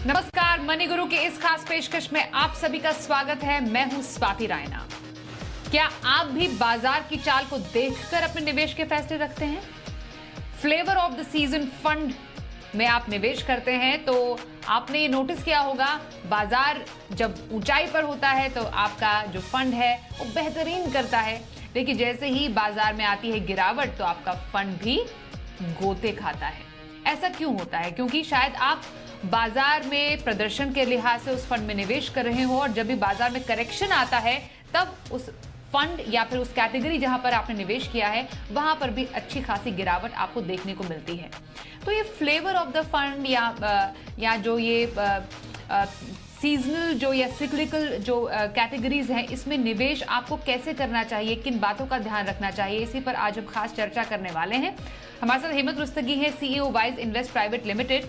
नमस्कार, मनी गुरु के इस खास पेशकश में आप सभी का स्वागत है। मैं हूं स्वाति रायना। क्या आप भी बाजार की चाल को देखकर अपने निवेश के फैसले रखते हैं? Flavour of the season fund में आप निवेश करते हैं तो आपने ये नोटिस किया होगा, बाजार जब ऊंचाई पर होता है तो आपका जो फंड है वो बेहतरीन करता है, लेकिन जैसे ही बाजार में आती है गिरावट तो आपका फंड भी गोते खाता है। ऐसा क्यों होता है? क्योंकि शायद आप बाजार में प्रदर्शन के लिहाज से उस फंड में निवेश कर रहे हो और जब भी बाजार में करेक्शन आता है तब उस फंड या फिर उस कैटेगरी जहां पर आपने निवेश किया है वहां पर भी अच्छी खासी गिरावट आपको देखने को मिलती है। तो ये फ्लेवर ऑफ द फंड या जो ये सीजनल जो या सिक्लिकल जो कैटेगरीज हैं, इसमें निवेश आपको कैसे करना चाहिए, किन बातों का ध्यान रखना चाहिए, इसी पर आज हम खास चर्चा करने वाले हैं। हमारे साथ हेमंत रुस्तगी है, CEO wise invest private limited.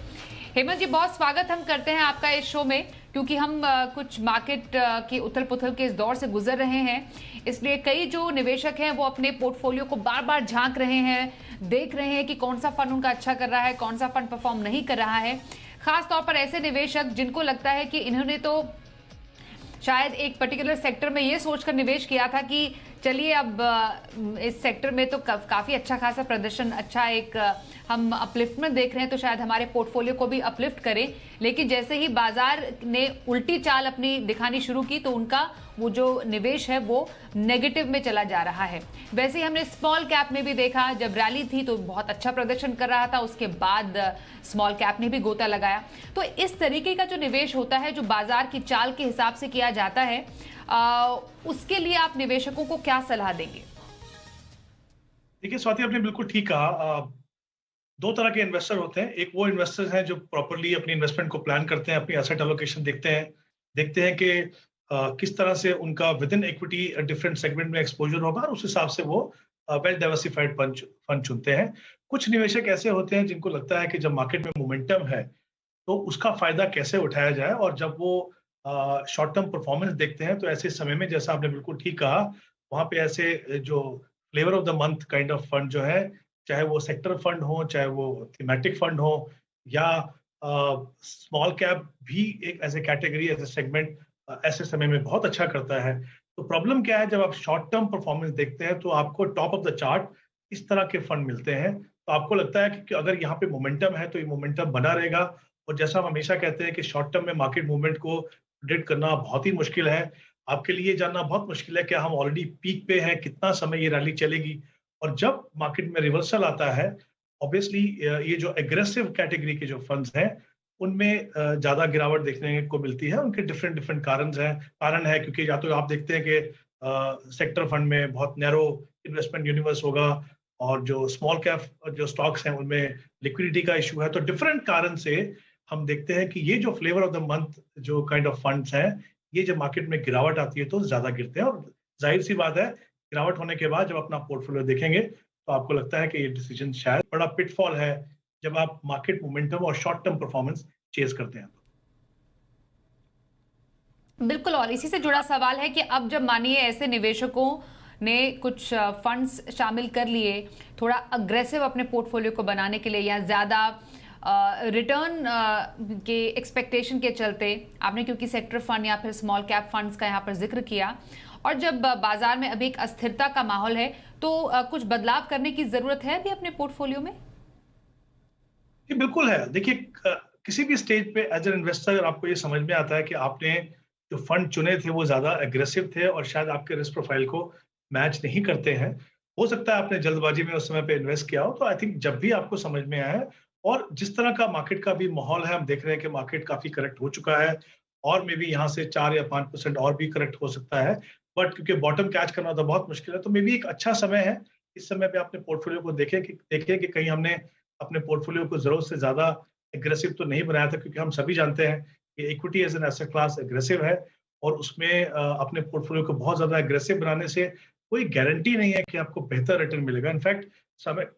Hemant ji, बहुत स्वागत हम करते हैं आपका इस शो में, क्योंकि हम कुछ मार्केट के उथल पुथल के इस दौर से गुजर रहे हैं, इसलिए कई जो निवेशक हैं वो अपने पोर्टफोलियो को बार बार झांक रहे हैं, देख रहे हैं कि कौन सा फंड उनका अच्छा कर रहा है, कौन सा फंड परफॉर्म नहीं कर रहा है। खास तौर पर ऐसे निवेशक जिनको लगता है कि इन्होंने तो शायद एक पर्टिकुलर सेक्टर में ये सोचकर निवेश किया था कि चलिए अब इस सेक्टर में तो काफी अच्छा खासा प्रदर्शन, अच्छा एक हम अपलिफ्टमेंट देख रहे हैं तो शायद हमारे पोर्टफोलियो को भी अपलिफ्ट करें, लेकिन जैसे ही बाजार ने उल्टी चाल अपनी दिखानी शुरू की तो उनका वो जो निवेश है वो नेगेटिव में चला जा रहा है। वैसे ही हमने स्मॉल कैप में भी देखा, जब रैली थी तो बहुत अच्छा प्रदर्शन कर रहा था, उसके बाद स्मॉल कैप ने भी गोता लगाया। तो इस तरीके का जो निवेश होता है, जो बाजार की चाल के हिसाब से किया जाता है, उसके लिए आप निवेशकों को क्या सलाह देंगे? देखिए स्वाति, आपने बिल्कुल ठीक कहा। दो तरह के इन्वेस्टर होते हैं। एक वो इन्वेस्टर्स हैं जो प्रॉपर्ली अपनी इन्वेस्टमेंट को प्लान करते हैं, अपनी एसेट एलोकेशन देखते हैं कि किस तरह से उनका with in equity different segment में एक्सपोजर होगा और उस हिसाब से वो वेल डाइवर्सिफाइड फंड चुनते हैं। कुछ निवेशक ऐसे होते हैं जिनको लगता है कि जब मार्केट में मोमेंटम है तो उसका फायदा कैसे उठाया जाए, और जब वो शॉर्ट टर्म परफॉर्मेंस देखते हैं तो ऐसे समय में, जैसा आपने बिल्कुल ठीक कहा, वहां पे ऐसे जो flavour of the month kind of fund जो है, चाहे वो सेक्टर फंड हो, चाहे वो थीमेटिक फंड हो, या स्मॉल कैप भी एक ऐसे कैटेगरी, ऐसे सेगमेंट ऐसे समय में बहुत अच्छा करता है। तो प्रॉब्लम क्या है, जब आप शॉर्ट टर्म परफॉर्मेंस देखते हैं तो आपको टॉप ऑफ द चार्ट इस तरह के फंड मिलते हैं, तो आपको लगता है कि अगर यहाँ पे मोमेंटम है तो ये मोमेंटम बना रहेगा। और जैसा हम हमेशा कहते हैं कि शॉर्ट टर्म में मार्केट मूवमेंट को प्रेडिक्ट करना बहुत ही मुश्किल है। आपके लिए जानना बहुत मुश्किल है कि हम ऑलरेडी पीक पे हैं, कितना समय ये रैली चलेगी। और जब मार्केट में रिवर्सल आता है, ऑब्वियसली ये जो एग्रेसिव कैटेगरी के जो फंड्स हैं उनमें ज्यादा गिरावट देखने को मिलती है। उनके डिफरेंट डिफरेंट कारण है, क्योंकि या तो आप देखते हैं कि सेक्टर फंड में बहुत नैरो इन्वेस्टमेंट यूनिवर्स होगा, और जो स्मॉल कैप जो स्टॉक्स हैं उनमें लिक्विडिटी का इशू है। तो डिफरेंट कारण से हम देखते हैं कि ये जो फ्लेवर ऑफ द मंथ जो काइंड ऑफ फंड्स हैं, ये जब मार्केट में गिरावट आती है तो ज्यादा गिरते हैं। और जाहिर सी बात है, गिरावट होने के बाद जब अपना पोर्टफोलियो देखेंगे तो आपको लगता है कि ये डिसीजन शायद बड़ा पिटफॉल है जब आप मार्केट मोमेंटम और शॉर्ट टर्म परफॉर्मेंस चेज करते हैं। बिल्कुल, और इसी से जुड़ा सवाल है कि अब जब मानिए ऐसे निवेशकों ने कुछ फंड्स शामिल कर लिए, थोड़ा अग्रेसिव अपने पोर्टफोलियो को बनाने के लिए या ज्यादा रिटर्न के एक्सपेक्टेशन के चलते, आपने क्योंकि सेक्टर फंड या फिर स्मॉल कैप फंड्स का यहाँ पर जिक्र किया, और जब बाजार में अभी एक अस्थिरता का माहौल है तो कुछ बदलाव करने की जरूरत है अभी अपने पोर्टफोलियो में? ये बिल्कुल है। देखिए, किसी भी स्टेज पे एज एन इन्वेस्टर आपको ये समझ में आता है कि आपने जो फंड चुने थे वो ज्यादा एग्रेसिव थे और शायद आपके रिस्क प्रोफाइल को मैच नहीं करते हैं। हो सकता है आपने जल्दबाजी में उस समय पे इन्वेस्ट किया हो। तो आई थिंक जब भी आपको समझ में आए, और जिस तरह का मार्केट का भी माहौल है, हम देख रहे हैं कि मार्केट काफी करेक्ट हो चुका है और मे बी यहाँ से 4 या 5% और भी करेक्ट हो सकता है, बट क्योंकि बॉटम कैच करना तो बहुत मुश्किल है, तो मे बी एक अच्छा समय है इस समय पे अपने पोर्टफोलियो को देखें कि कहीं हमने अपने पोर्टफोलियो को जरूरत से ज्यादा एग्रेसिव तो नहीं बनाया था। क्योंकि हम सभी जानते हैं कि equity as an asset class aggressive है, और उसमें अपने पोर्टफोलियो को बहुत ज्यादा एग्रेसिव बनाने से कोई गारंटी नहीं है कि आपको बेहतर रिटर्न मिलेगा। इनफैक्ट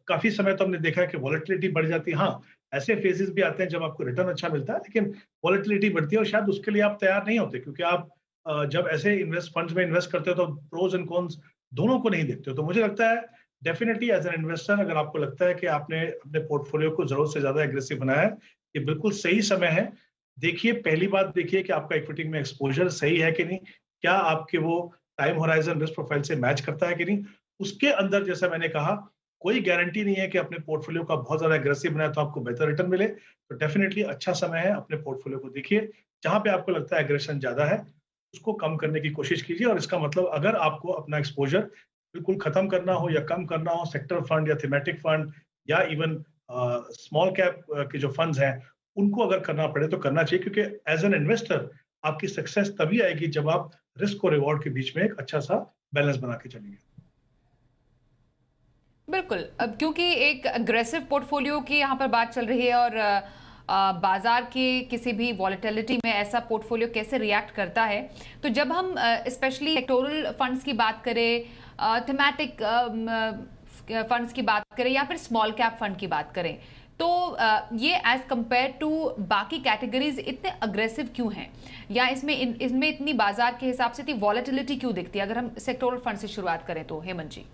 काफी समय तो हमने देखा है कि वॉलेटिलिटी बढ़ जाती है। हाँ, ऐसे फेजेस भी आते हैं जब आपको रिटर्न अच्छा मिलता है, लेकिन वॉलेटिलिटी बढ़ती है और शायद उसके लिए आप तैयार नहीं होते, क्योंकि आप जब ऐसे फंड्स में इन्वेस्ट करते हो तो प्रोज एंड कॉन्स दोनों को नहीं देखते हो। तो मुझे लगता है डेफिनेटली एज एन इन्वेस्टर अगर आपको लगता है कि आपने अपने पोर्टफोलियो को जरूरत से ज्यादा एग्रेसिव बनाया है, ये बिल्कुल सही समय है। देखिए, पहली बात देखिए कि आपका इक्विटी में एक्सपोजर सही है कि नहीं, क्या आपके वो टाइम होराइजन रिस्क प्रोफाइल से मैच करता है कि नहीं। उसके अंदर जैसा मैंने कहा, कोई गारंटी नहीं है कि अपने पोर्टफोलियो का बहुत ज्यादा एग्रेसिव बनाए तो आपको बेहतर रिटर्न मिले। तो डेफिनेटली अच्छा समय है, अपने पोर्टफोलियो को देखिए, जहां पे आपको लगता है एग्रेशन ज्यादा है उसको कम करने की कोशिश कीजिए। और इसका मतलब अगर आपको अपना एक्सपोजर बिल्कुल खत्म करना हो या कम करना हो सेक्टर फंड या थीमेटिक फंड या इवन स्मॉल कैप के जो फंड्स हैं उनको अगर करना पड़े तो करना चाहिए, क्योंकि एज एन इन्वेस्टर आपकी सक्सेस तभी आएगी जब आप रिस्क और रिवॉर्ड के बीच में एक अच्छा सा बैलेंस बना के चलेंगे। बिल्कुल। अब क्योंकि एक अग्रेसिव पोर्टफोलियो की यहाँ पर बात चल रही है और बाजार की किसी भी वॉलेटिलिटी में ऐसा पोर्टफोलियो कैसे रिएक्ट करता है, तो जब हम स्पेशली सेक्टोरल फंड्स की बात करें, थीमेटिक फंड्स की बात करें या फिर स्मॉल कैप फंड की बात करें, तो ये एज कंपेयर टू बाकी कैटेगरीज इतने अग्रेसिव क्यों हैं, या इसमें इतनी बाजार के हिसाब से इतनी वॉलेटिलिटी क्यों दिखती है, अगर हम सेक्टोरल फंड से शुरुआत करें तो हेमंत जी?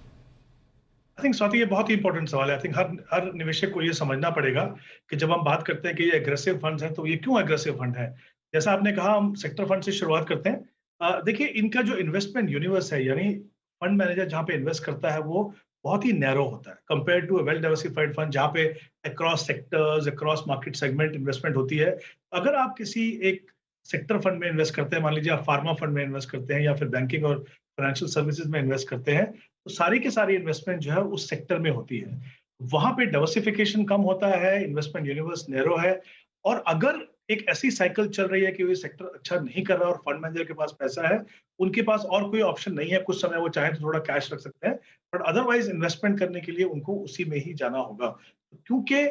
आई थिंक स्वाति, ये बहुत ही इंपॉर्टेंट सवाल है। आई थिंक हर निवेशक को ये समझना पड़ेगा कि जब हम बात करते हैं कि ये एग्रेसिव फंड्स हैं तो ये क्यों एग्रेसिव फंड है। जैसा आपने कहा, हम सेक्टर फंड से शुरुआत करते हैं। देखिए, इनका जो इन्वेस्टमेंट यूनिवर्स है, यानी फंड मैनेजर जहाँ पे इन्वेस्ट करता है वो बहुत ही नैरो होता है compare to a well diversified fund जहाँ पे across sectors across market segment investment होती है। अगर आप किसी एक सेक्टर फंड में इन्वेस्ट करते हैं, मान लीजिए आप फार्मा फंड में इन्वेस्ट करते हैं या फिर बैंकिंग और फाइनेंशियल सर्विसेज में इन्वेस्ट करते हैं, तो सारी की सारी इन्वेस्टमेंट जो है उस सेक्टर में होती है। वहां पे डाइवर्सिफिकेशन कम होता है, इन्वेस्टमेंट यूनिवर्स नैरो है। और अगर एक ऐसी साइकिल चल रही है कि वो सेक्टर अच्छा नहीं कर रहा और फंड मैनेजर के पास पैसा है, उनके पास और कोई ऑप्शन नहीं है, कुछ समय वो चाहे तो थोड़ा कैश रख सकते हैं, बट अदरवाइज इन्वेस्टमेंट करने के लिए उनको उसी में ही जाना होगा। क्योंकि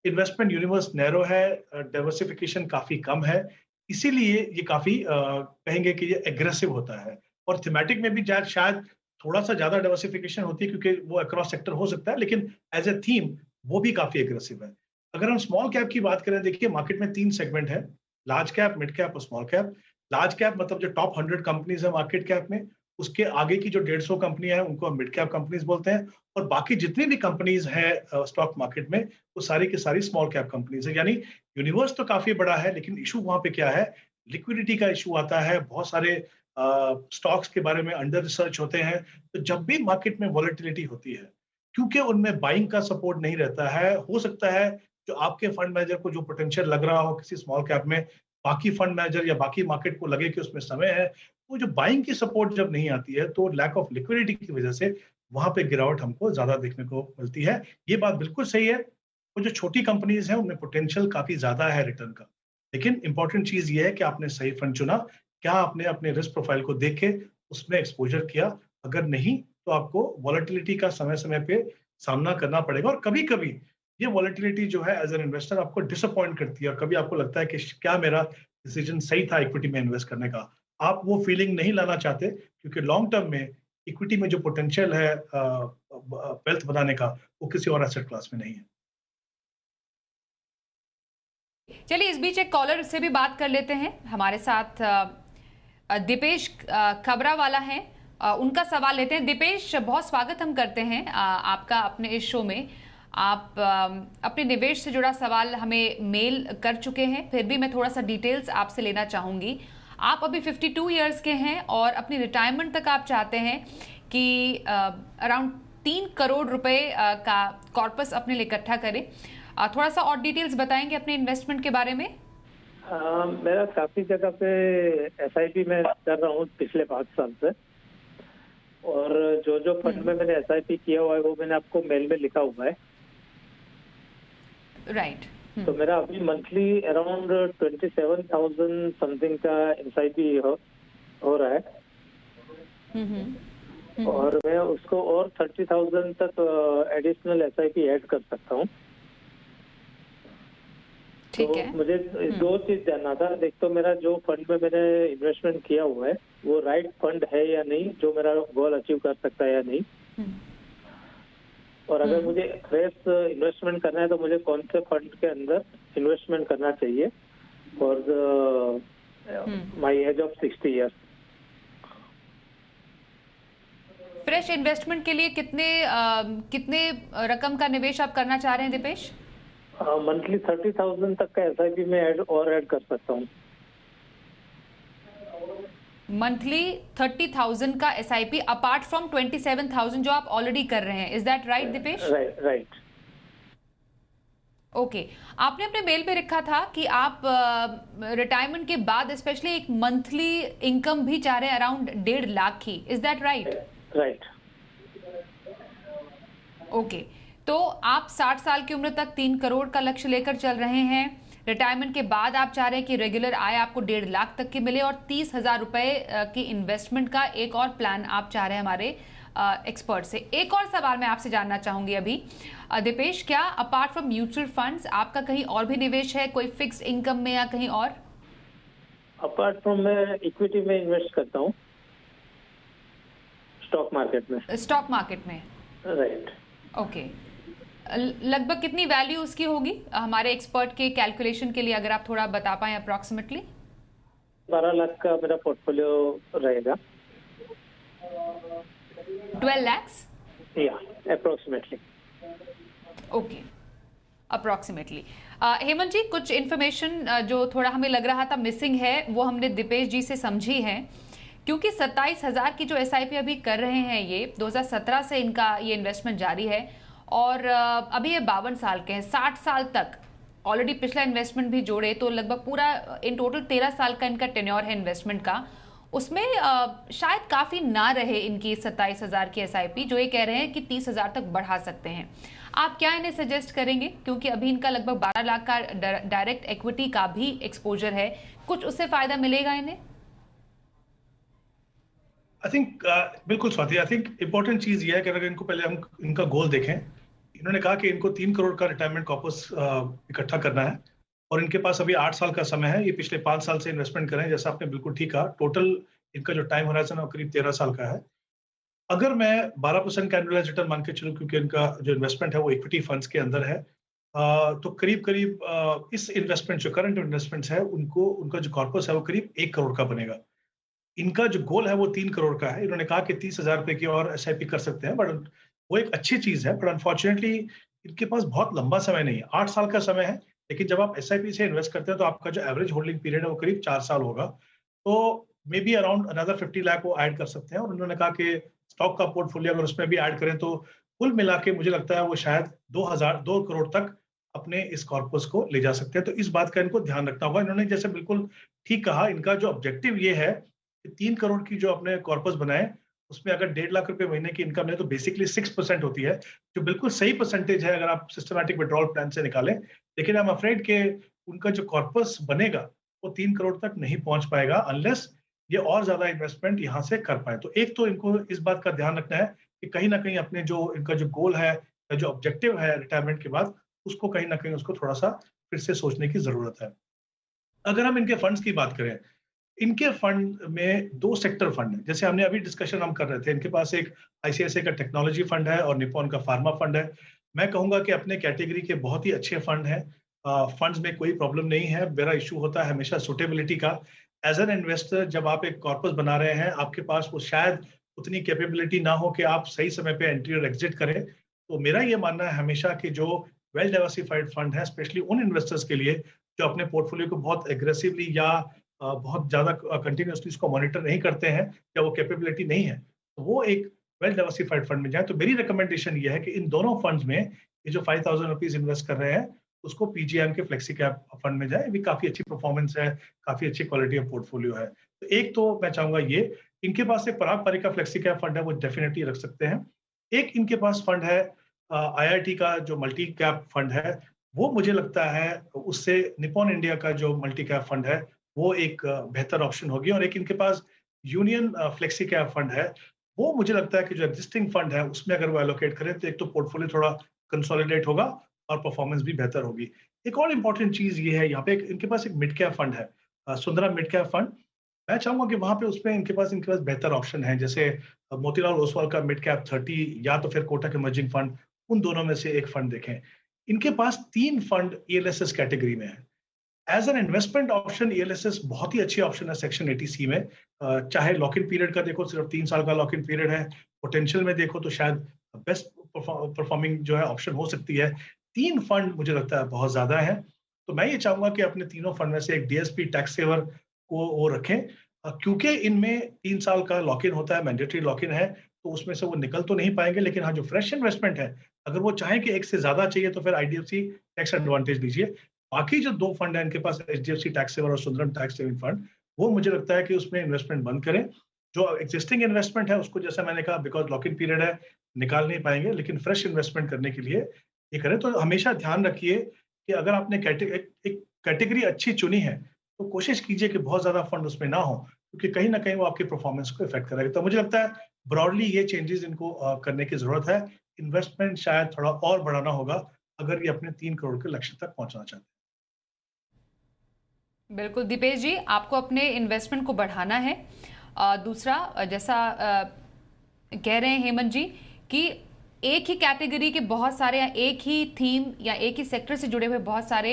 इन्वेस्टमेंट यूनिवर्स नैरो है, डाइवर्सिफिकेशन काफी कम है, इसीलिए ये काफी कहेंगे कि ये एग्रेसिव होता है। और थीमेटिक में भी शायद थोड़ा सा ज्यादा डाइवर्सिफिकेशन होती है क्योंकि वो अक्रॉस सेक्टर हो सकता है, लेकिन एज ए थीम वो भी काफी एग्रेसिव है। अगर हम स्मॉल कैप की बात करें, देखिए मार्केट में 3 सेगमेंट है, लार्ज कैप, मिड कैप और स्मॉल कैप। लार्ज कैप मतलब जो टॉप 100 कंपनीज है मार्केट कैप में, उसके आगे की जो 150 कंपनियां हैं उनको हम मिड कैप कंपनीज बोलते हैं। और बाकी जितनी भी कंपनीज हैं स्टॉक मार्केट में, वो सारी की सारी स्मॉल कैप कंपनीज है। यानी यूनिवर्स तो काफी बड़ा है, लेकिन इशू वहां पे क्या है, लिक्विडिटी का इशू आता है। बहुत सारे स्टॉक्स के बारे में अंडर रिसर्च होते हैं। तो जब भी मार्केट में वॉलेटिलिटी होती है, क्योंकि उनमें बाइंग का सपोर्ट नहीं रहता है, हो सकता है जो आपके फंड मैनेजर को जो पोटेंशियल लग रहा हो किसी स्मॉल कैप में, बाकी फंड मैनेजर या बाकी मार्केट को लगे कि उसमें समय है, वो जो बाइंग की सपोर्ट जब नहीं आती है तो लैक ऑफ लिक्विडिटी की वजह से वहां पे गिरावट हमको ज्यादा देखने को मिलती है। ये बात बिल्कुल सही है। वो जो छोटी कंपनीज हैं उनमें पोटेंशियल काफी ज्यादा है रिटर्न का, लेकिन इंपॉर्टेंट चीज ये है कि आपने सही फंड चुना, क्या आपने अपने रिस्क प्रोफाइल को देख के उसमें एक्सपोजर किया। अगर नहीं तो आपको वॉलेटिलिटी का समय समय पे सामना करना पड़ेगा। और कभी कभी ये वॉलेटिलिटी जो है एज एन इन्वेस्टर आपको डिसअपॉइंट करती है, और कभी आपको लगता है कि क्या मेरा डिसीजन सही था इक्विटी में इन्वेस्ट करने का। आप वो फीलिंग नहीं लाना चाहते, क्योंकि लॉन्ग टर्म में इक्विटी में जो पोटेंशियल है वेल्थ बनाने का, वो किसी और एसेट क्लास में नहीं है। चलिए, इस बीच एक कॉलर से भी बात कर लेते हैं। हमारे साथ दीपेश खबरा वाला है, उनका सवाल लेते हैं। दीपेश, बहुत स्वागत हम करते हैं आपका अपने इस शो में। आप अपने निवेश से जुड़ा सवाल हमें मेल कर चुके हैं, फिर भी मैं थोड़ा सा डिटेल्स आपसे लेना चाहूंगी। आप अभी 52 इयर्स के हैं और अपनी रिटायरमेंट तक आप चाहते हैं कि अराउंड 3 करोड़ रुपए का कॉर्पस अपने लिए इकट्ठा करें। थोड़ा सा और डिटेल्स बताएंगे अपने इन्वेस्टमेंट के बारे में? मेरा काफी जगह पे एसआईपी में कर रहा हूँ पिछले 5 साल से, और जो जो फंड में मैंने एसआईपी किया हुआ है वो मैंने आपको मेल में लिखा हुआ है। राइट। तो मेरा अभी मंथली अराउंड 27,000 समथिंग का एसआईपी हो रहा है। और मैं उसको और 30,000 तक एडिशनल एसआईपी ऐड कर सकता हूँ। तो मुझे 2 चीज जानना था। एक तो मेरा जो फंड में मैंने इन्वेस्टमेंट किया हुआ है वो राइट फंड है या नहीं, जो मेरा गोल अचीव कर सकता है या नहीं। और अगर मुझे फ्रेश इन्वेस्टमेंट करना है तो मुझे कौन से फंड के अंदर इन्वेस्टमेंट करना चाहिए for my age of 60 years. Fresh investment के लिए कितने रकम का निवेश आप करना चाह रहे हैं दीपेश? मंथली 30,000 तक का SIP में ऐड कर सकता हूँ। मंथली 30,000 का SIP अपार्ट फ्रॉम 27,000 जो आप ऑलरेडी कर रहे हैं, is that right Dipesh? Right. Okay, आपने अपने मेल पे लिखा था कि आप रिटायरमेंट के बाद स्पेशली एक मंथली इनकम भी चाह रहे हैं अराउंड 1.5 लाख की, is that right? Right. Okay, तो आप 60 साल की उम्र तक 3 करोड़ का लक्ष्य लेकर चल रहे हैं। रिटायरमेंट के बाद आप चाह रहे हैं कि रेगुलर आय आपको 1.5 लाख तक की मिले और 30,000 रुपए की इन्वेस्टमेंट का एक और प्लान आप चाह रहे हैं हमारे एक्सपर्ट से। एक और सवाल मैं आपसे जानना चाहूंगी अभी दीपेश, क्या अपार्ट फ्रॉम म्यूचुअल फंड्स आपका कहीं और भी निवेश है, कोई फिक्स्ड इनकम में या कहीं और? अपार्ट फ्रॉम मैं इक्विटी में इन्वेस्ट करता हूँ, स्टॉक मार्केट में। स्टॉक मार्केट में, राइट। ओके, लगभग कितनी वैल्यू उसकी होगी हमारे एक्सपर्ट के कैलकुलेशन के लिए, अगर आप थोड़ा बता पाएं अप्रॉक्सीमेटली? 12 लाख का मेरा पोर्टफोलियो रहेगा। 12 lakhs? या approximately. Okay, approximately. Hemant ji, कुछ इन्फॉर्मेशन जो थोड़ा हमें लग रहा था मिसिंग है वो हमने दीपेश जी से समझी है, क्योंकि 27,000 की जो SIP अभी कर रहे हैं, ये 2017 से इनका ये इन्वेस्टमेंट जारी है और अभी ये 52 साल के हैं। 60 साल तक ऑलरेडी पिछला इन्वेस्टमेंट भी जोड़े तो लगभग पूरा इन टोटल 13 साल का इनका टेन्योर है इन्वेस्टमेंट का। उसमें शायद काफ़ी ना रहे इनकी 27,000 की SIP, जो ये कह रहे हैं कि 30,000 तक बढ़ा सकते हैं। आप क्या इन्हें सजेस्ट करेंगे, क्योंकि अभी इनका लगभग 12 लाख का डायरेक्ट इक्विटी का भी एक्सपोजर है, कुछ उससे फायदा मिलेगा इन्हें? आई थिंक बिल्कुल स्वाति, आई थिंक इंपॉर्टेंट चीज ये है कि अगर इनको पहले हम इनका गोल देखें, इन्होंने कहा कि इनको 3 करोड़ का रिटायरमेंट कॉर्पस इकट्ठा करना है और इनके पास अभी 8 साल का समय है। ये पिछले 5 साल से इन्वेस्टमेंट करें, जैसा आपने बिल्कुल ठीक कहा। टोटल इनका जो टाइम होराइजन है वो करीब 13 साल का है। अगर मैं 12% का एनुअलाइज रिटर्न मान के चलूं, क्योंकि इनका जो इन्वेस्टमेंट है वो इक्विटी फंड्स के अंदर है, तो करीब करीब इस इन्वेस्टमेंट जो करंट इन्वेस्टमेंट्स है उनका जो कॉर्पस है वो करीब 1 करोड़ का बनेगा। इनका जो गोल है वो 3 करोड़ का है। इन्होंने कहा कि 30,000 रुपए की और SIP कर सकते हैं, बट वो एक अच्छी चीज है, बट अनफॉर्चुनेटली इनके पास बहुत लंबा समय नहीं है। 8 साल का समय है, लेकिन जब आप SIP से इन्वेस्ट करते हैं तो आपका जो एवरेज होल्डिंग पीरियड है वो करीब 4 साल होगा। तो may be around another 50 lakh वो ऐड कर सकते हैं। और उन्होंने कहा कि स्टॉक का पोर्टफोलियो अगर उसमें भी ऐड करें तो कुल मिला के मुझे लगता है वो शायद 2 करोड़ तक अपने इस कॉर्पस को ले जा सकते हैं। तो इस बात का इनको ध्यान रखना होगा। इन्होंने जैसे बिल्कुल ठीक कहा, इनका जो ऑब्जेक्टिव ये है 3 करोड़ की जो अपने कॉर्पस बनाए, उसमें अगर 1.5 लाख रुपए महीने की इनकम है तो बेसिकली 6% होती है, जो बिल्कुल सही परसेंटेज है अगर आप सिस्टमैटिक विड्रॉल प्लान से निकालें। लेकिन आई एम अफ्रेड के उनका जो कॉर्पस बनेगा वो 3 करोड़ तक नहीं पहुंच पाएगा अनलेस ये और ज्यादा इन्वेस्टमेंट यहाँ से कर पाए। तो एक तो इनको इस बात का ध्यान रखना है कि कहीं ना कहीं अपने जो इनका जो गोल है या जो ऑब्जेक्टिव है रिटायरमेंट के बाद, उसको कहीं ना कहीं उसको थोड़ा सा फिर से सोचने की जरूरत है। अगर हम इनके फंड्स की बात करें, इनके फंड में 2 सेक्टर फंड है। जैसे हमने अभी डिस्कशन हम कर रहे थे, इनके पास एक ICICI का टेक्नोलॉजी फंड है और निप्पॉन का फार्मा फंड है। मैं कहूंगा कि अपने कैटेगरी के बहुत ही अच्छे फंड हैं। फंड्स में कोई प्रॉब्लम नहीं है। मेरा इशू होता है हमेशा सुटेबिलिटी का। एज एन इन्वेस्टर जब आप एक कॉर्पस बना रहे हैं, आपके पास वो शायद उतनी कैपेबिलिटी ना हो कि आप सही समय पे एंट्री और एग्जिट करें। तो मेरा ये मानना है हमेशा कि जो वेल डाइवर्सिफाइड फंड है, स्पेशली उन इन्वेस्टर्स के लिए जो अपने पोर्टफोलियो को बहुत एग्रेसिवली या बहुत ज्यादा कंटिन्यूसली इसको मॉनिटर नहीं करते हैं या वो कैपेबिलिटी नहीं है, तो वो एक वेल डाइवर्सिफाइड फंड में जाए। तो मेरी रिकमेंडेशन ये है कि इन दोनों फंड्स में ये जो 5,000 रुपीज इन्वेस्ट कर रहे हैं उसको PGIM के फ्लेक्सी कैप फंड में जाए। भी काफी अच्छी परफॉर्मेंस है, काफी अच्छी क्वालिटी ऑफ पोर्टफोलियो है। तो एक तो मैं चाहूंगा ये, इनके पास एक पराग पारिक का फ्लेक्सी कैप फंड है, वो डेफिनेटली रख सकते हैं। एक इनके पास फंड है IIT का जो मल्टी कैप फंड है, वो मुझे लगता है उससे निप्पॉन इंडिया का जो मल्टी कैप फंड है वो एक बेहतर ऑप्शन होगी। और एक इनके पास यूनियन फ्लेक्सी कैप फंड है, वो मुझे लगता है कि जो एग्जिस्टिंग फंड है उसमें अगर वो एलोकेट करें तो एक तो पोर्टफोलियो थोड़ा कंसोलिडेट होगा और परफॉर्मेंस भी बेहतर होगी। एक और इम्पोर्टेंट चीज ये है, यहाँ पे इनके पास एक मिड कैप फंड है, सुंदरा मिड कैप फंड। मैं चाहूंगा कि वहां पे उसमें इनके पास बेहतर ऑप्शन है, जैसे मोतीलाल ओसवाल का मिड कैप 30 या तो फिर कोटक इमर्जिंग फंड, उन दोनों में से एक फंड देखें। इनके पास 3 फंड ELSS कैटेगरी में है। As an investment option ELSS बहुत ही अच्छी ऑप्शन है सेक्शन 80C में। चाहे लॉक इन पीरियड का देखो, सिर्फ 3 साल का लॉक इन पीरियड है, पोटेंशियल में देखो तो शायद बेस्ट परफॉर्मिंग जो है ऑप्शन हो सकती है। 3 फंड मुझे लगता है बहुत ज्यादा है, तो मैं ये चाहूंगा कि अपने तीनों फंड में से एक डीएसपी टैक्स सेवर को वो रखें, क्योंकि इनमें 3 साल का लॉक इन होता है, मैंडेटरी लॉक इन है, तो उसमें से वो निकल तो नहीं पाएंगे। लेकिन हाँ, जो फ्रेश इन्वेस्टमेंट है, अगर वो चाहें कि एक से ज्यादा चाहिए तो फिर आईडीएफसी टैक्स एडवांटेज लीजिए। बाकी जो 2 फंड है इनके पास, एचडीएफसी टैक्स सेवर और सुंदरम टैक्स सेविंग फंड, वो मुझे लगता है कि उसमें इन्वेस्टमेंट बंद करें। जो एग्जिस्टिंग इन्वेस्टमेंट है उसको, जैसा मैंने कहा, बिकॉज लॉक इन पीरियड है, निकाल नहीं पाएंगे, लेकिन फ्रेश इन्वेस्टमेंट करने के लिए ये करें। तो हमेशा ध्यान रखिए कि अगर आपने एक कैटेगरी अच्छी चुनी है तो कोशिश कीजिए कि बहुत ज्यादा फंड उसमें ना हो, क्योंकि कहीं ना कहीं वो आपकी परफॉर्मेंस को इफेक्ट करेगा। तो मुझे लगता है ब्रॉडली ये चेंजेस इनको करने की जरूरत है। इन्वेस्टमेंट शायद थोड़ा और बढ़ाना होगा अगर ये अपने 3 करोड़ के लक्ष्य तक पहुंचना चाहते हैं। बिल्कुल दीपेश जी, आपको अपने इन्वेस्टमेंट को बढ़ाना है। दूसरा, जैसा कह रहे हैं हेमंत जी कि एक ही कैटेगरी के बहुत सारे या एक ही थीम या एक ही सेक्टर से जुड़े हुए बहुत सारे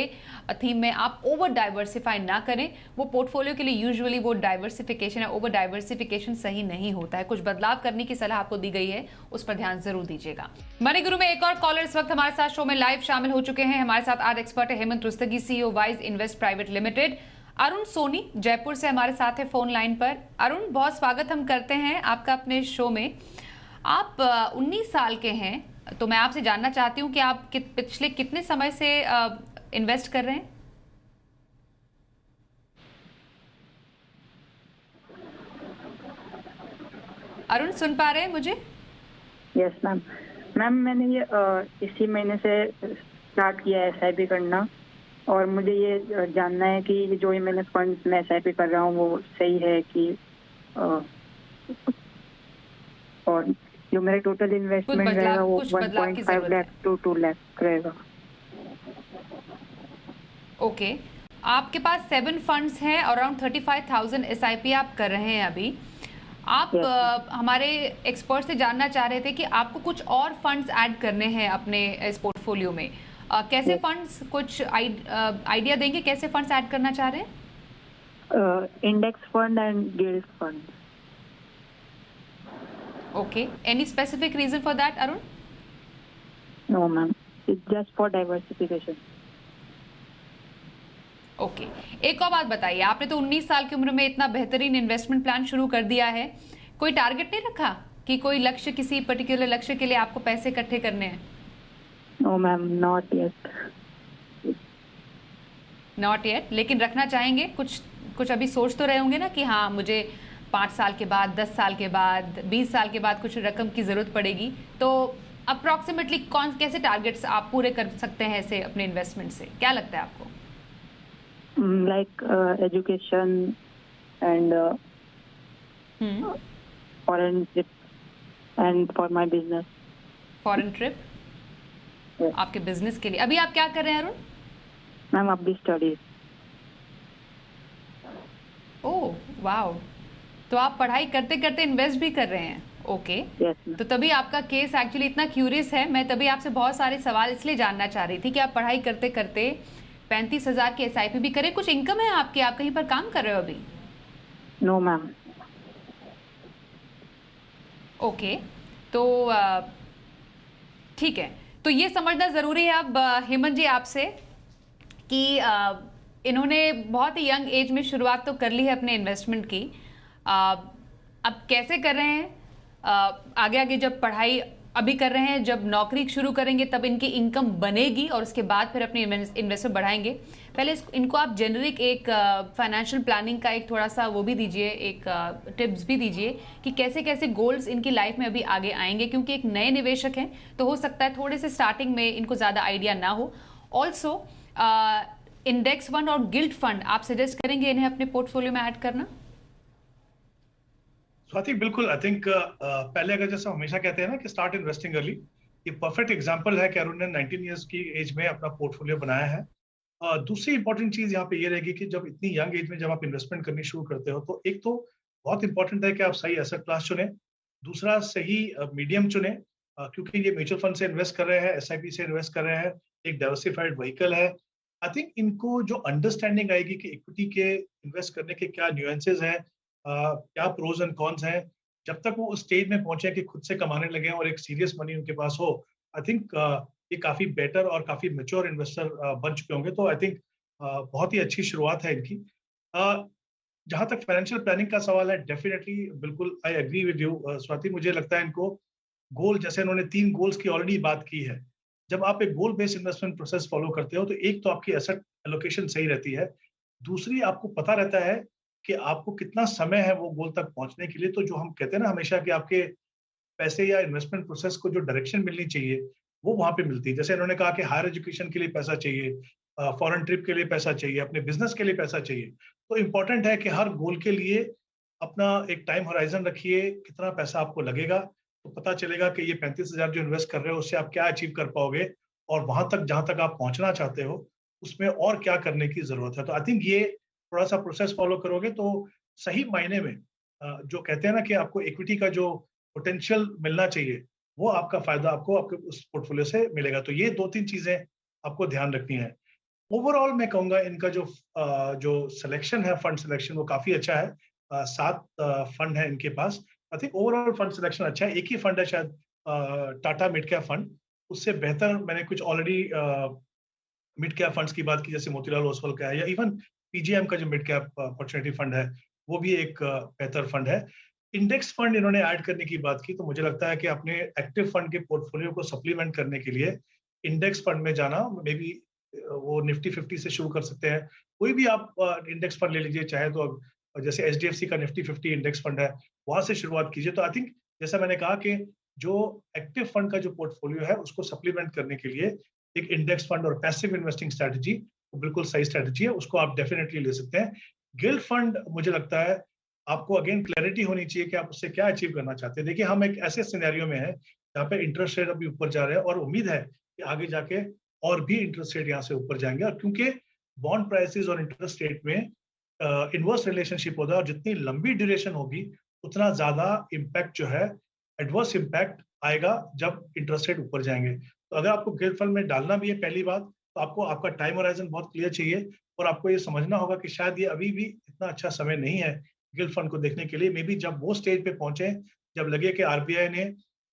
थीम में आप ओवर डाइवर्सिफाई ना करें। वो पोर्टफोलियो के लिए यूजुअली वो डाइवर्सिफिकेशन या ओवर डाइवर्सिफिकेशन सही नहीं होता है। कुछ बदलाव करने की सलाह आपको दी गई है, उस पर ध्यान जरूर दीजिएगा। मनी गुरु में एक और कॉलर इस वक्त हमारे साथ शो में लाइव शामिल हो चुके हैं। हमारे साथ आज एक्सपर्ट है Hemant Rustagi, CEO wise invest private Limited. Arun Soni Jaipur से हमारे साथ है फोन लाइन पर। अरुण, बहुत स्वागत हम करते हैं आपका अपने शो में। आप 19 साल के हैं, तो मैं आपसे जानना चाहती हूं कि आप पिछले कितने समय से इन्वेस्ट कर रहे हैं? अरुण, सुन पा रहे हैं मुझे? Yes ma'am. मैम, मैंने ये इसी महीने से स्टार्ट किया है एसआईपी करना, और मुझे ये जानना है कि जो ये मैंने फंड में एसआईपी कर रहा हूँ वो सही है कि और जो मेरा टोटल इन्वेस्टमेंट रहेगा वो 1.5 लाख to 2 लाख रहेगा। ओके, आपके पास 7 फंड्स हैं, अराउंड 35,000 एसआईपी आप कर रहे हैं अभी। आप हमारे एक्सपर्ट से जानना चाह रहे थे कि आपको कुछ और फंड्स ऐड करने हैं अपने इस पोर्टफोलियो में। कैसे फंड्स, कुछ आइडिया देंगे कैसे फंड्स ऐड करना चाह रहे हैं? Index fund and guild fund. Okay. Any specific reason for that, Arun? No, ma'am. It's just for diversification. Okay. एक और बात बताइए, आपने तो 19 साल की उम्र में इतना बेहतरीन इन्वेस्टमेंट प्लान शुरू कर दिया है, कोई टारगेट नहीं रखा कि कोई लक्ष्य, किसी पर्टिकुलर लक्ष्य के लिए आपको पैसे इकट्ठे करने हैं? No, ma'am, not yet. Not yet, लेकिन रखना चाहेंगे? कुछ अभी सोच तो रहे होंगे ना कि हाँ, मुझे 5 साल के बाद, 10 साल के बाद, 20 साल के बाद कुछ रकम की जरूरत पड़ेगी, तो अप्रोक्सीमेटली कैसे टारगेट्स आप पूरे कर सकते हैं ऐसे अपने इन्वेस्टमेंट से? क्या लगता है आपको? Like education and foreign trip and for my business. Foreign trip? Yes. आपके बिजनेस के लिए। अभी आप क्या कर रहे हैं अरुण? मैम, अभी स्टडीज। ओह वाओ, तो आप पढ़ाई करते करते इन्वेस्ट भी कर रहे हैं। ओके, तो तभी आपका केस एक्चुअली इतना क्यूरियस है। मैं तभी आपसे बहुत सारे सवाल इसलिए जानना चाह रही थी कि आप पढ़ाई करते करते 35,000 की एसआईपी भी करें। कुछ इनकम है आपकी? आप कहीं पर काम कर रहे हो अभी? No ma'am. ओके, तो ठीक है, तो ये समझना जरूरी है अब हेमंत जी आपसे कि इन्होंने बहुत ही यंग एज में शुरुआत तो कर ली है अपने इन्वेस्टमेंट की। अब कैसे कर रहे हैं? आगे आगे जब पढ़ाई अभी कर रहे हैं, जब नौकरी शुरू करेंगे तब इनकी इनकम बनेगी और उसके बाद फिर अपनी इन्वेस्टमेंट बढ़ाएंगे। पहले इनको आप जेनरिक एक फाइनेंशियल प्लानिंग का एक थोड़ा सा वो भी दीजिए, एक टिप्स भी दीजिए कि कैसे कैसे गोल्स इनकी लाइफ में अभी आगे आएंगे, क्योंकि एक नए निवेशक हैं तो हो सकता है थोड़े से स्टार्टिंग में इनको ज़्यादा आइडिया ना हो। ऑल्सो इंडेक्स फंड और गिल्ड फंड आप सजेस्ट करेंगे इन्हें अपने पोर्टफोलियो में ऐड करना? स्वाति, बिल्कुल। आई थिंक पहले अगर जैसे हमेशा कहते हैं ना कि स्टार्ट इन्वेस्टिंग अर्ली, ये परफेक्ट एग्जांपल है कि अरुण ने 19 इयर्स की एज में अपना पोर्टफोलियो बनाया है। दूसरी इंपॉर्टेंट चीज यहाँ पे ये रहेगी कि जब इतनी यंग एज में जब आप इन्वेस्टमेंट करनी शुरू करते हो तो एक तो बहुत इंपॉर्टेंट है कि आप सही एसेट क्लास चुने, दूसरा सही मीडियम चुने, क्योंकि ये म्यूचुअल फंड से इन्वेस्ट कर रहे हैं, एसआईपी से इन्वेस्ट कर रहे हैं, एक डाइवर्सिफाइड व्हीकल है। आई थिंक इनको जो अंडरस्टैंडिंग आएगी कि इक्विटी के इन्वेस्ट करने के क्या न्यूएंसेस हैं, क्या प्रोज एंड कॉन्स हैं, जब तक वो उस स्टेज में पहुंचे कि खुद से कमाने लगे और एक सीरियस मनी उनके पास हो, आई थिंक ये काफी बेटर और काफी मैच्योर इन्वेस्टर बन चुके होंगे। तो आई थिंक बहुत ही अच्छी शुरुआत है इनकी। जहां तक फाइनेंशियल प्लानिंग का सवाल है, डेफिनेटली बिल्कुल I agree with you Swati. मुझे लगता है इनको गोल, जैसे इन्होंने 3 गोल्स की ऑलरेडी बात की है, जब आप एक गोल बेस्ड इन्वेस्टमेंट प्रोसेस फॉलो करते हो तो एक तो आपकी एसेट एलोकेशन सही रहती है, दूसरी आपको पता रहता है कि आपको कितना समय है वो गोल तक पहुंचने के लिए। तो जो हम कहते हैं ना हमेशा कि आपके पैसे या इन्वेस्टमेंट प्रोसेस को जो डायरेक्शन मिलनी चाहिए वो वहां पे मिलती है। जैसे इन्होंने कहा कि हायर एजुकेशन के लिए पैसा चाहिए, फॉरेन ट्रिप के लिए पैसा चाहिए, अपने बिजनेस के लिए पैसा चाहिए। तो इम्पोर्टेंट है कि हर गोल के लिए अपना एक टाइम होराइजन रखिए, कितना पैसा आपको लगेगा, तो पता चलेगा कि ये 35,000 जो इन्वेस्ट कर रहे हो उससे आप क्या अचीव कर पाओगे, और वहां तक जहां तक आप पहुंचना चाहते हो उसमें और क्या करने की जरूरत है। तो आई थिंक ये थोड़ा सा प्रोसेस फॉलो करोगे तो सही मायने में जो कहते हैं ना कि आपको इक्विटी का जो पोटेंशियल मिलना चाहिए वो आपका फायदा आपको आपके उस पोर्टफोलियो से मिलेगा। तो ये 2-3 चीजें आपको ध्यान रखनी है। ओवरऑल मैं कहूंगा इनका जो सिलेक्शन है, फंड सिलेक्शन, वो काफी अच्छा है। 7 फंड है इनके पास। I think overall fund selection अच्छा है। एक ही फंड है शायद टाटा मिड कैप फंड, उससे बेहतर मैंने कुछ ऑलरेडी मिड कैप फंड्स की बात की, जैसे मोतीलाल ओसवाल का है, या इवन पीजीएम का जो मिड कैप अपॉर्चुनिटी फंड है वो भी एक बेहतर फंड है। इंडेक्स फंड इन्होंने ऐड करने की बात की, तो मुझे लगता है कि अपने एक्टिव फंड के पोर्टफोलियो को सप्लीमेंट करने के लिए इंडेक्स फंड में जाना, मे बी वो निफ्टी 50 से शुरू कर सकते हैं। कोई भी आप इंडेक्स फंड ले लीजिए, चाहे तो जैसे एचडीएफसी का निफ्टी 50 इंडेक्स फंड है, वहां से शुरुआत कीजिए। तो आई थिंक जैसा मैंने कहा कि जो एक्टिव फंड का जो पोर्टफोलियो है उसको सप्लीमेंट करने के लिए एक इंडेक्स फंड और पैसिव इन्वेस्टिंग स्ट्रेटजी बिल्कुल सही स्ट्रेटजी है, उसको आप डेफिनेटली ले सकते हैं। गिल्ड फंड मुझे लगता है आपको अगेन क्लैरिटी होनी चाहिए कि आप उससे क्या अचीव करना चाहते हैं। देखिए हम एक ऐसे सिनेरियो में है जहाँ पे इंटरेस्ट रेट अभी ऊपर जा रहे हैं और उम्मीद है कि आगे जाके और भी इंटरेस्ट रेट यहाँ से ऊपर जाएंगे, और क्योंकि बॉन्ड प्राइसेस और इंटरेस्ट रेट में इनवर्स रिलेशनशिप होता है, और जितनी लंबी ड्यूरेशन होगी उतना ज्यादा इम्पैक्ट जो है, एडवर्स इम्पैक्ट आएगा जब इंटरेस्ट रेट ऊपर जाएंगे। तो अगर आपको गिल्ड फंड में डालना भी है, पहली बात तो आपको आपका टाइम होराइजन बहुत क्लियर चाहिए, और आपको ये समझना होगा कि शायद ये अभी भी इतना अच्छा समय नहीं है गिल्ड फंड को देखने के लिए। मे बी जब वो स्टेज पे पहुंचे, जब लगे कि आरबीआई ने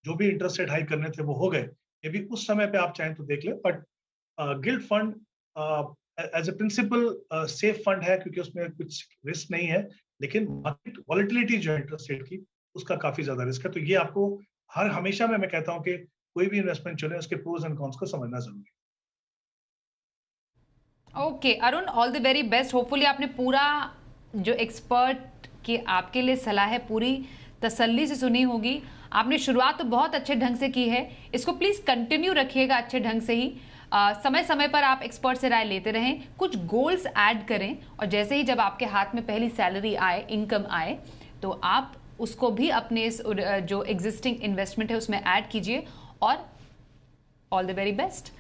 जो भी इंटरेस्ट रेट हाइक करने थे वो हो गए, मे बी उस समय पे आप चाहें तो देख ले। But gilt fund as a principal safe fund है, क्योंकि उसमें कुछ रिस्क नहीं है, लेकिन मार्केट वॉलेटिलिटी जो है इंटरेस्ट रेट की उसका काफी ज्यादा रिस्क है। तो ये आपको हर हमेशा मैं कहता हूँ कि कोई भी इन्वेस्टमेंट चुने उसके प्रोज एंड कॉन्स को समझना जरूरी है। Okay Arun, all the very best. Hopefully आपने पूरा जो एक्सपर्ट की आपके लिए सलाह है पूरी तसल्ली से सुनी होगी। आपने शुरुआत तो बहुत अच्छे ढंग से की है, इसको प्लीज कंटिन्यू रखिएगा अच्छे ढंग से ही। समय समय पर आप एक्सपर्ट से राय लेते रहें, कुछ गोल्स ऐड करें, और जैसे ही जब आपके हाथ में पहली सैलरी आए, इनकम आए, तो आप उसको भी अपने इस जो एग्जिस्टिंग इन्वेस्टमेंट है उसमें ऐड कीजिए। और ऑल द वेरी बेस्ट।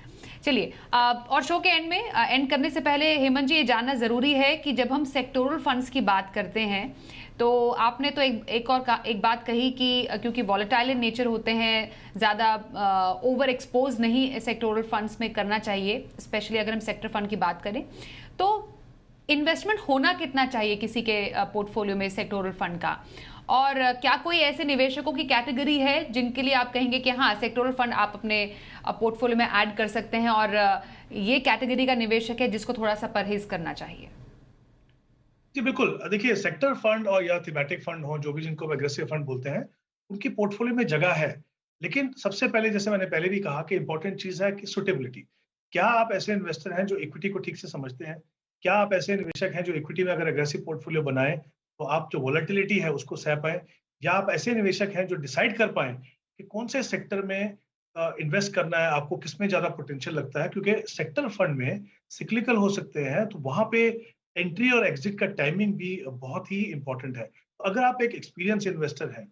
चलिए और शो के एंड में एंड करने से पहले हेमंत जी ये जानना जरूरी है कि जब हम सेक्टोरल फंड्स की बात करते हैं तो आपने तो एक बात कही कि क्योंकि वॉलेटाइल इन नेचर होते हैं, ज़्यादा ओवर एक्सपोज नहीं सेक्टोरल फंड्स में करना चाहिए, स्पेशली अगर हम सेक्टर फंड की बात करें। तो इन्वेस्टमेंट होना कितना चाहिए किसी के पोर्टफोलियो में सेक्टोरल फंड का, और क्या कोई ऐसे निवेशकों की कैटेगरी है जिनके लिए आप कहेंगे कि हाँ सेक्टोरल फंड आप अपने पोर्टफोलियो में ऐड कर सकते हैं, और ये कैटेगरी का निवेशक है जिसको थोड़ा सा परहेज करना चाहिए? जी बिल्कुल। देखिए सेक्टर फंड और या थीमेटिक फंड हो, जो भी जिनको एग्रेसिव फंड बोलते हैं, उनकी पोर्टफोलियो में जगह है, लेकिन सबसे पहले जैसे मैंने पहले भी कहा कि इंपॉर्टेंट चीज है कि सुटेबिलिटी। क्या आप ऐसे इन्वेस्टर हैं जो इक्विटी को ठीक से समझते हैं? क्या आप ऐसे निवेशक हैं जो इक्विटी में अगर एग्रेसिव पोर्टफोलियो बनाए तो आप जो वॉलेटिलिटी है उसको सह पाए? या आप ऐसे निवेशक हैं जो डिसाइड कर पाए कि कौन से सेक्टर में इन्वेस्ट करना है, आपको किसमें ज्यादा पोटेंशियल लगता है? क्योंकि सेक्टर फंड में सिक्लिकल हो सकते हैं, तो वहां पे एंट्री और एग्जिट का टाइमिंग भी बहुत ही इंपॉर्टेंट है। तो अगर आप एक एक्सपीरियंस इन्वेस्टर हैं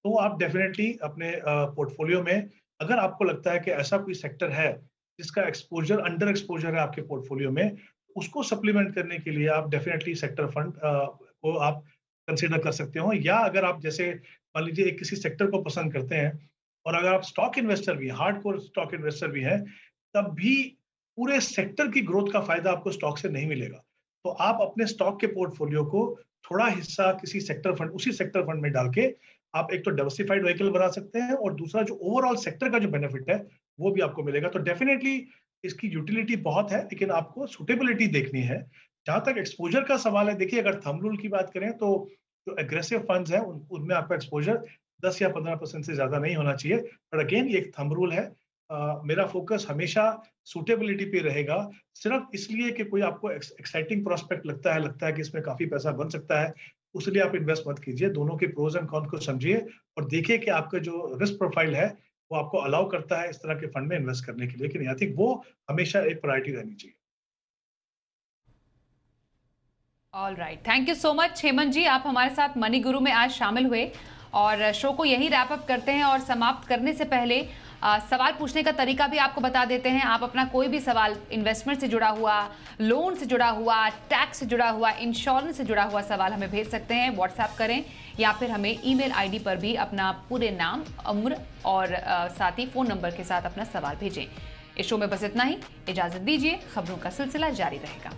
तो आप डेफिनेटली अपने पोर्टफोलियो में, अगर आपको लगता है कि ऐसा कोई सेक्टर है जिसका एक्सपोजर अंडर एक्सपोजर है आपके पोर्टफोलियो में, उसको सप्लीमेंट करने के लिए आप डेफिनेटली सेक्टर फंड को आप कंसिडर कर सकते हो। या अगर आप जैसे मान लीजिए एक किसी सेक्टर को पसंद करते हैं और अगर आप स्टॉक इन्वेस्टर भी, हार्डकोर स्टॉक इन्वेस्टर भी हैं, तब भी पूरे सेक्टर की ग्रोथ का फायदा आपको स्टॉक से नहीं मिलेगा। तो आप अपने स्टॉक के पोर्टफोलियो को थोड़ा हिस्सा किसी सेक्टर फंड, उसी सेक्टर फंड में डाल के आप एक तो डाइवर्सिफाइड व्हीकल बना सकते हैं और दूसरा जो ओवरऑल सेक्टर का जो बेनिफिट है वो भी आपको मिलेगा। तो डेफिनेटली इसकी यूटिलिटी बहुत है, लेकिन आपको सुटेबिलिटी देखनी है। जहां तक एक्सपोजर का सवाल है, देखिए अगर थंब रूल की बात करें तो जो एग्रेसिव फंड्स हैं उनमें आपका एक्सपोजर 10 या 15% से ज्यादा नहीं होना चाहिए। बट अगेन ये एक थंब रूल है। मेरा फोकस हमेशा सुटेबिलिटी पे रहेगा, सिर्फ इसलिए कि कोई आपको एक्साइटिंग प्रोस्पेक्ट लगता है कि इसमें काफी पैसा बन सकता है, उसलिए आप इन्वेस्ट मत कीजिए। दोनों के प्रोज एंड कॉन को समझिए और देखिए कि आपका जो रिस्क प्रोफाइल है वो आपको अलाउ करता है इस तरह के फंड में इन्वेस्ट करने के लिए कि नहीं। आई थिंक वो हमेशा एक प्रायोरिटी रहनी चाहिए। All right, thank you so much Hemant ji, आप हमारे साथ मनी गुरु में आज शामिल हुए और शो को यही रैप अप करते हैं। और समाप्त करने से पहले सवाल पूछने का तरीका भी आपको बता देते हैं। आप अपना कोई भी सवाल इन्वेस्टमेंट से जुड़ा हुआ, लोन से जुड़ा हुआ, टैक्स से जुड़ा हुआ, इंश्योरेंस से जुड़ा हुआ सवाल हमें भेज सकते हैं। व्हाट्सएप करें या फिर हमें ईमेल आईडी पर भी अपना पूरे नाम, उम्र और साथ ही फोन नंबर के साथ अपना सवाल भेजें। इस शो में बस इतना ही, इजाजत दीजिए, खबरों का सिलसिला जारी रहेगा।